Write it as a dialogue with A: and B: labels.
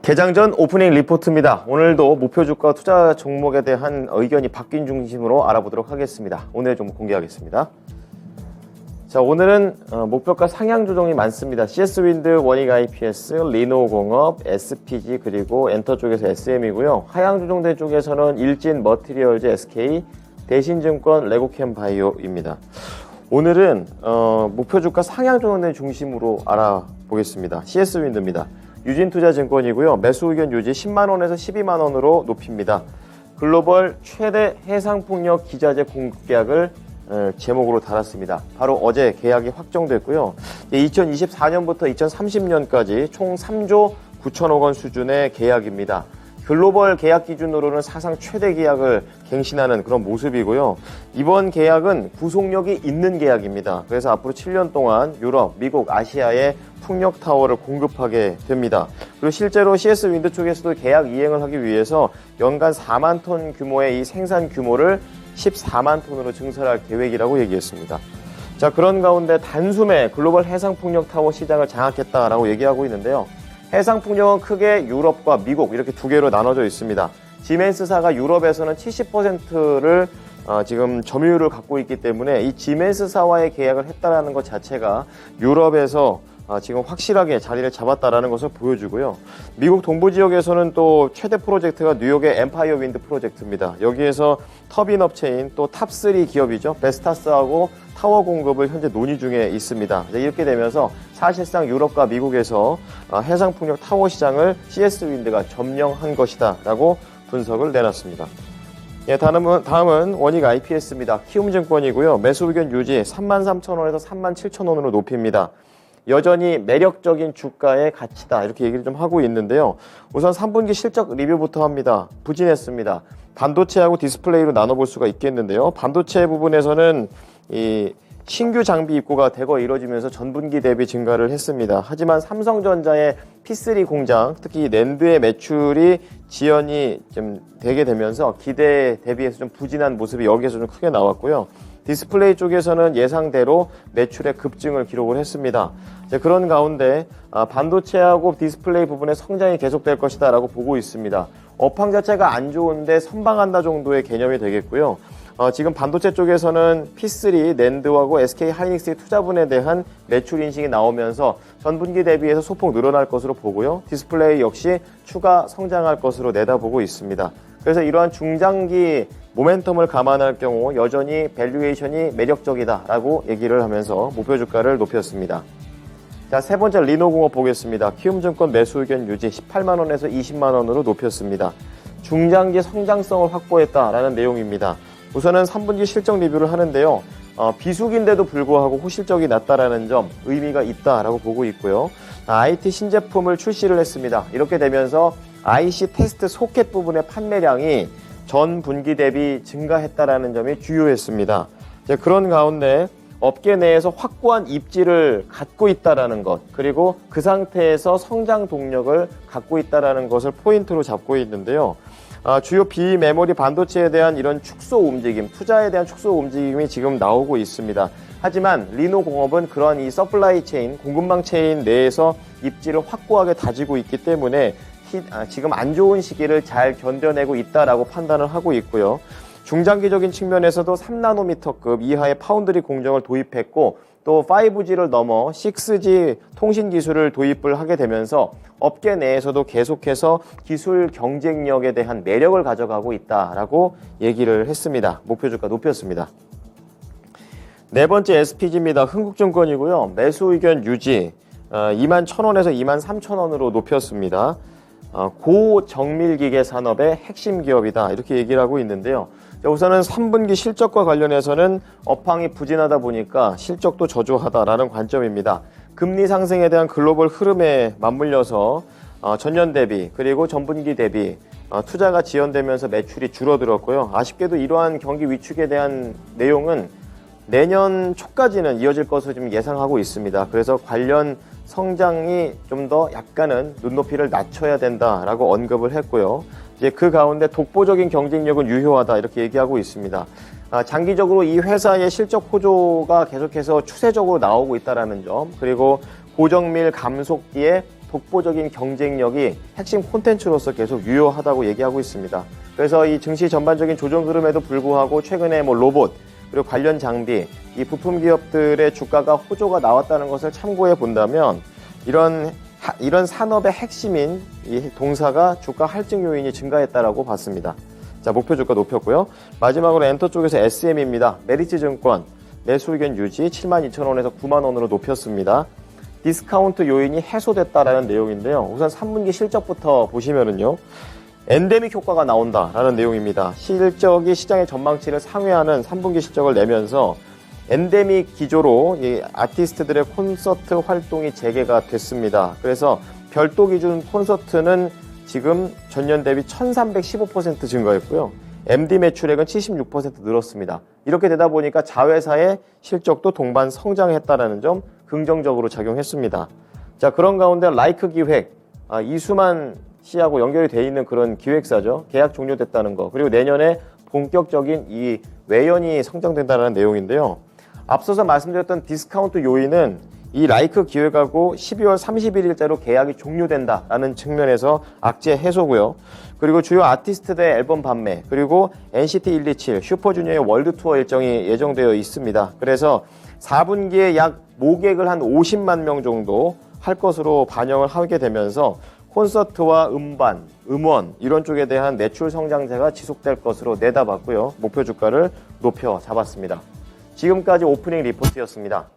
A: 개장 전 오프닝 리포트입니다. 오늘도 목표주가 투자 종목에 대한 의견이 바뀐 중심으로 알아보도록 하겠습니다. 오늘 종목 공개하겠습니다. 자, 오늘은 목표가 상향 조정이 많습니다. CS윈드, 원익IPS, 리노공업, SPG 그리고 엔터 쪽에서 SM이고요. 하향 조정된 쪽에서는 일진, 머티리얼즈, SK, 대신증권, 레고캠 바이오입니다. 오늘은 목표주가 상향 조정된 중심으로 알아보겠습니다. CS윈드입니다. 유진투자증권이고요. 매수 의견 유지 10만원에서 12만원으로 높입니다. 글로벌 최대 해상풍력 기자재 공급 계약을 제목으로 달았습니다. 바로 어제 계약이 확정됐고요. 2024년부터 2030년까지 총 3조 9천억 원 수준의 계약입니다. 글로벌 계약 기준으로는 사상 최대 계약을 갱신하는 그런 모습이고요. 이번 계약은 구속력이 있는 계약입니다. 그래서 앞으로 7년 동안 유럽, 미국, 아시아에 풍력 타워를 공급하게 됩니다. 그리고 실제로 CS윈드 쪽에서도 계약 이행을 하기 위해서 연간 4만 톤 규모의 이 생산 규모를 14만 톤으로 증설할 계획이라고 얘기했습니다. 자, 그런 가운데 단숨에 글로벌 해상풍력 타워 시장을 장악했다라고 얘기하고 있는데요. 해상풍력은 크게 유럽과 미국 이렇게 두 개로 나눠져 있습니다. 지멘스사가 유럽에서는 70%를 지금 점유율을 갖고 있기 때문에 이 지멘스사와의 계약을 했다라는 것 자체가 유럽에서 지금 확실하게 자리를 잡았다라는 것을 보여주고요. 미국 동부 지역에서는 또 최대 프로젝트가 뉴욕의 엠파이어 윈드 프로젝트입니다. 여기에서 터빈 업체인 또 탑3 기업이죠. 베스타스하고 타워 공급을 현재 논의 중에 있습니다. 이렇게 되면서 사실상 유럽과 미국에서 해상풍력 타워 시장을 CS윈드가 점령한 것이다 라고 분석을 내놨습니다. 예, 다음은 원익IPS입니다. 키움증권이고요. 매수 의견 유지 33,000원에서 37,000원으로 높입니다. 여전히 매력적인 주가의 가치다 이렇게 얘기를 좀 하고 있는데요. 우선 3분기 실적 리뷰부터 합니다. 부진했습니다. 반도체하고 디스플레이로 나눠볼 수가 있겠는데요. 반도체 부분에서는 이 신규 장비 입고가 대거 이뤄지면서 전분기 대비 증가를 했습니다. 하지만 삼성전자의 P3 공장, 특히 낸드의 매출이 지연이 좀 되게 되면서 기대에 대비해서 좀 부진한 모습이 여기에서 좀 크게 나왔고요. 디스플레이 쪽에서는 예상대로 매출의 급증을 기록을 했습니다. 그런 가운데 반도체하고 디스플레이 부분의 성장이 계속될 것이다 라고 보고 있습니다. 업황 자체가 안 좋은데 선방한다 정도의 개념이 되겠고요. 지금 반도체 쪽에서는 P3, 낸드하고 SK 하이닉스의 투자분에 대한 매출 인식이 나오면서 전분기 대비해서 소폭 늘어날 것으로 보고요. 디스플레이 역시 추가 성장할 것으로 내다보고 있습니다. 그래서 이러한 중장기 모멘텀을 감안할 경우 여전히 밸류에이션이 매력적이다라고 얘기를 하면서 목표 주가를 높였습니다. 자, 세 번째 리노공업 보겠습니다. 키움증권 매수 의견 유지 18만원에서 20만원으로 높였습니다. 중장기 성장성을 확보했다라는 내용입니다. 우선은 3분기 실적 리뷰를 하는데요. 비수기인데도 불구하고 호실적이 낮다라는 점 의미가 있다라고 보고 있고요. IT 신제품을 출시를 했습니다. 이렇게 되면서 IC 테스트 소켓 부분의 판매량이 전 분기 대비 증가했다라는 점이 주요했습니다. 그런 가운데 업계 내에서 확고한 입지를 갖고 있다라는 것, 그리고 그 상태에서 성장 동력을 갖고 있다라는 것을 포인트로 잡고 있는데요. 주요 비메모리 반도체에 대한 이런 축소 움직임, 투자에 대한 축소 움직임이 지금 나오고 있습니다. 하지만 리노공업은 그런 이 서플라이 체인, 공급망 체인 내에서 입지를 확고하게 다지고 있기 때문에 지금 안 좋은 시기를 잘 견뎌내고 있다라고 판단을 하고 있고요. 중장기적인 측면에서도 3나노미터급 이하의 파운드리 공정을 도입했고 또 5G를 넘어 6G 통신 기술을 도입을 하게 되면서 업계 내에서도 계속해서 기술 경쟁력에 대한 매력을 가져가고 있다라고 얘기를 했습니다. 목표 주가 높였습니다. 네 번째 SPG입니다. 흥국증권이고요. 매수 의견 유지 21,000원에서 23,000원으로 높였습니다. 고정밀기계 산업의 핵심 기업이다 이렇게 얘기를 하고 있는데요. 우선은 3분기 실적과 관련해서는 업황이 부진하다 보니까 실적도 저조하다라는 관점입니다. 금리 상승에 대한 글로벌 흐름에 맞물려서 전년 대비 그리고 전분기 대비 투자가 지연되면서 매출이 줄어들었고요. 아쉽게도 이러한 경기 위축에 대한 내용은 내년 초까지는 이어질 것으로 좀 예상하고 있습니다. 그래서 관련 성장이 좀 더 약간은 눈높이를 낮춰야 된다라고 언급을 했고요. 이제 그 가운데 독보적인 경쟁력은 유효하다 이렇게 얘기하고 있습니다. 장기적으로 이 회사의 실적 호조가 계속해서 추세적으로 나오고 있다는 점, 그리고 고정밀 감속기의 독보적인 경쟁력이 핵심 콘텐츠로서 계속 유효하다고 얘기하고 있습니다. 그래서 이 증시 전반적인 조정 흐름에도 불구하고 최근에 로봇 그리고 관련 장비, 이 부품 기업들의 주가가 호조가 나왔다는 것을 참고해 본다면 이런 산업의 핵심인 이 동사가 주가 할증 요인이 증가했다라고 봤습니다. 자, 목표 주가 높였고요. 마지막으로 엔터 쪽에서 SM입니다. 메리츠증권 매수 의견 유지 72,000원에서 9만원으로 높였습니다. 디스카운트 요인이 해소됐다라는 내용인데요. 우선 3분기 실적부터 보시면은요. 엔데믹 효과가 나온다라는 내용입니다. 실적이 시장의 전망치를 상회하는 3분기 실적을 내면서 엔데믹 기조로 이 아티스트들의 콘서트 활동이 재개가 됐습니다. 그래서 별도 기준 콘서트는 지금 전년 대비 1315% 증가했고요. MD 매출액은 76% 늘었습니다. 이렇게 되다 보니까 자회사의 실적도 동반 성장했다는 점 긍정적으로 작용했습니다. 자, 그런 가운데 라이크 기획, 이수만 씨하고 연결이 돼 있는 그런 기획사죠. 계약 종료됐다는 거. 그리고 내년에 본격적인 이 외연이 성장된다는 내용인데요. 앞서서 말씀드렸던 디스카운트 요인은 이 라이크 기획하고 12월 31일대로 계약이 종료된다라는 측면에서 악재 해소고요. 그리고 주요 아티스트들의 앨범 판매, 그리고 NCT 127, 슈퍼주니어의 월드 투어 일정이 예정되어 있습니다. 그래서 4분기에 약 모객을 한 50만 명 정도 할 것으로 반영을 하게 되면서 콘서트와 음반, 음원 이런 쪽에 대한 매출 성장세가 지속될 것으로 내다봤고요. 목표 주가를 높여 잡았습니다. 지금까지 오프닝 리포트였습니다.